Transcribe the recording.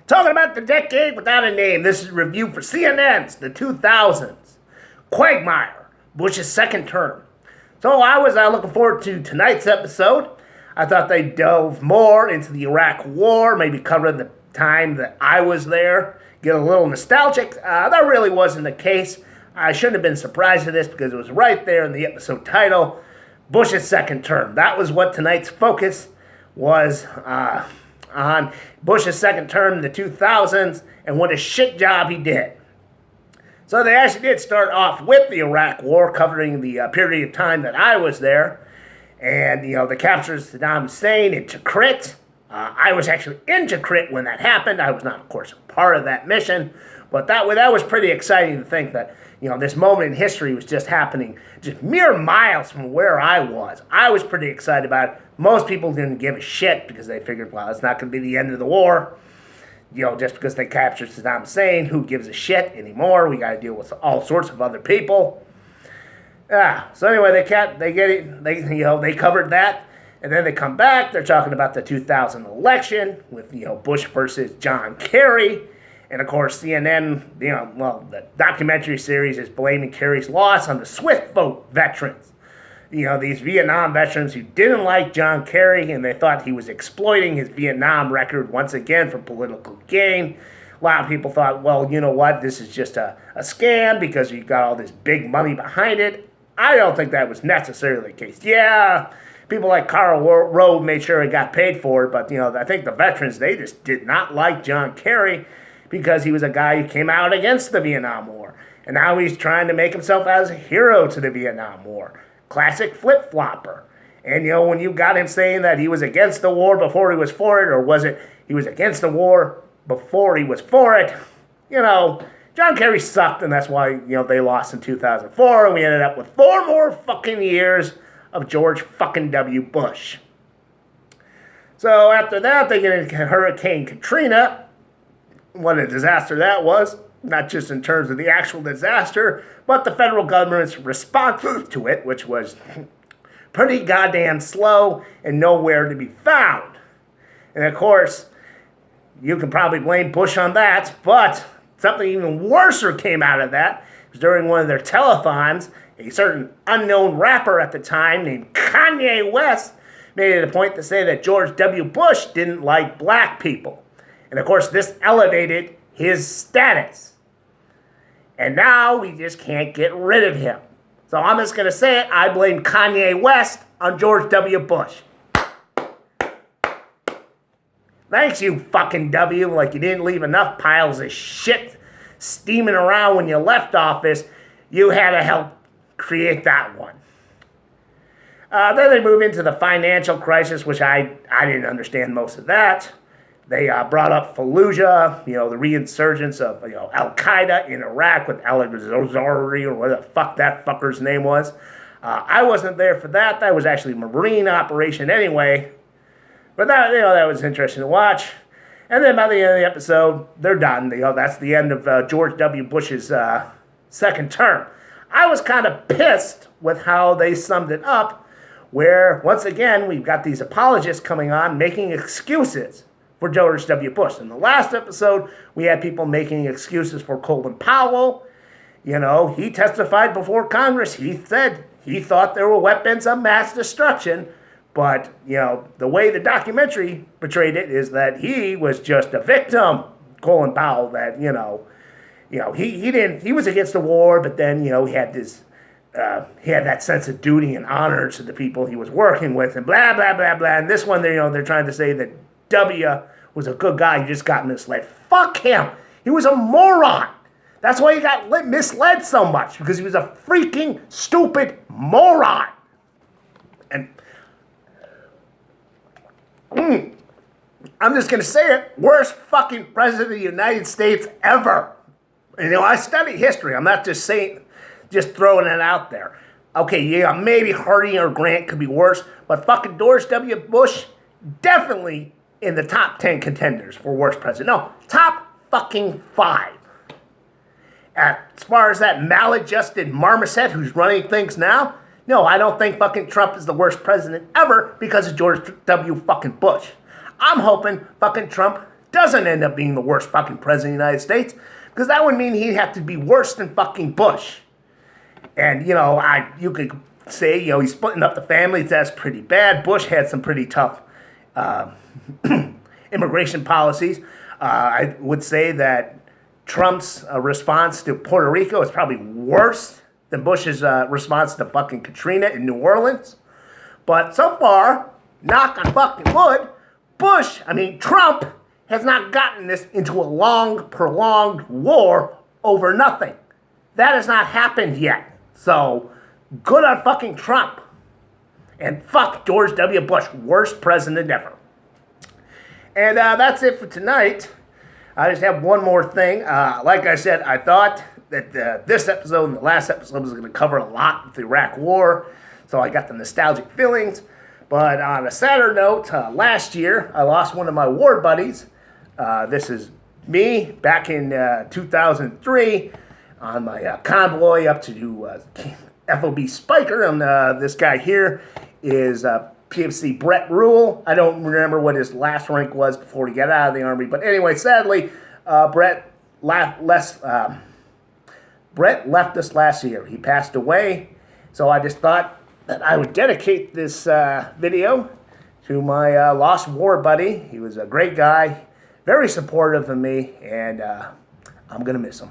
Talking about the decade without a name, this is a review for CNN's The 2000s. Quagmire, Bush's second term. So I was looking forward to tonight's episode. I thought they dove more into the Iraq War, maybe cover the time that I was there, get a little nostalgic. That really wasn't the case. I shouldn't have been surprised at this because it was right there in the episode title, Bush's second term. That was what tonight's focus was on Bush's second term in the 2000s and what a shit job he did. So they actually did start off with the Iraq War, covering the period of time that I was there. And, the capture of Saddam Hussein in Tikrit. I was actually in Tikrit when that happened. I was not, of course, part of that mission. But that was pretty exciting to think that, this moment in history was just happening just mere miles from where I was. I was pretty excited about it. Most people didn't give a shit because they figured, well, it's not going to be the end of the war. Just because they captured Saddam Hussein, who gives a shit anymore? We got to deal with all sorts of other people. So anyway, they covered that, and then they come back. They're talking about the 2000 election with Bush versus John Kerry, and of course CNN. The documentary series is blaming Kerry's loss on the Swift vote veterans. These Vietnam veterans who didn't like John Kerry and they thought he was exploiting his Vietnam record once again for political gain. A lot of people thought, well, you know what, this is just a scam because you got all this big money behind it. I don't think that was necessarily the case. Yeah, people like Karl Rove made sure he got paid for it, but I think the veterans, they just did not like John Kerry because he was a guy who came out against the Vietnam War. And now he's trying to make himself as a hero to the Vietnam War. Classic flip-flopper. And, when you got him saying that he was against the war before he was for it, or was it he was against the war before he was for it, John Kerry sucked, and that's why, they lost in 2004, and we ended up with 4 more fucking years of George fucking W. Bush. So after that, they get into Hurricane Katrina. What a disaster that was. Not just in terms of the actual disaster, but the federal government's response to it, which was pretty goddamn slow and nowhere to be found. And of course, you can probably blame Bush on that, but something even worse came out of that. It was during one of their telethons, a certain unknown rapper at the time named Kanye West made it a point to say that George W. Bush didn't like black people. And of course, this elevated his status. And now we just can't get rid of him. So I'm just going to say it. I blame Kanye West on George W. Bush. Thanks, you fucking W. Like you didn't leave enough piles of shit steaming around when you left office. You had to help create that one. Then they move into the financial crisis, which I didn't understand most of that. They brought up Fallujah, the reinsurgence of Al-Qaeda in Iraq with al-Zawahiri, or whatever the fuck that fucker's name was. I wasn't there for that. That was actually a Marine operation anyway. But that was interesting to watch. And then by the end of the episode, they're done. That's the end of George W. Bush's second term. I was kind of pissed with how they summed it up, where, once again, we've got these apologists coming on making excuses for George W. Bush. In the last episode, we had people making excuses for Colin Powell. He testified before Congress. He said he thought there were weapons of mass destruction. But, the way the documentary portrayed it is that he was just a victim, Colin Powell, that, he was against the war, but then, he had that sense of duty and honor to the people he was working with and blah, blah, blah, blah. And this one, they're trying to say that W was a good guy. He just got misled. Fuck him. He was a moron. That's why he got misled so much, because he was a freaking stupid moron. And I'm just going to say it. Worst fucking president of the United States ever. And, I study history. I'm not just throwing it out there. Okay, yeah, maybe Harding or Grant could be worse, but fucking George W. Bush, definitely in the top 10 contenders for worst president. No, top fucking 5. As far as that maladjusted marmoset who's running things now, no, I don't think fucking Trump is the worst president ever because of George W. fucking Bush. I'm hoping fucking Trump doesn't end up being the worst fucking president of the United States, because that would mean he'd have to be worse than fucking Bush. And, you could say, he's splitting up the families. That's pretty bad. Bush had some pretty tough immigration policies. I would say that Trump's response to Puerto Rico is probably worse than Bush's response to fucking Katrina in New Orleans. But so far, knock on fucking wood, Trump has not gotten this into a long, prolonged war over nothing. That has not happened yet. So, good on fucking Trump. And fuck George W. Bush, worst president ever. And that's it for tonight. I just have one more thing. Like I said, I thought that this episode and the last episode was going to cover a lot of the Iraq War. So I got the nostalgic feelings. But on a sadder note, last year I lost one of my war buddies. This is me back in 2003 on my convoy up to FOB Spiker. And this guy here is PFC Brett Rule. I don't remember what his last rank was before he got out of the Army. But anyway, sadly, Brett left us last year. He passed away. So I just thought that I would dedicate this video to my lost war buddy. He was a great guy, very supportive of me, and I'm going to miss him.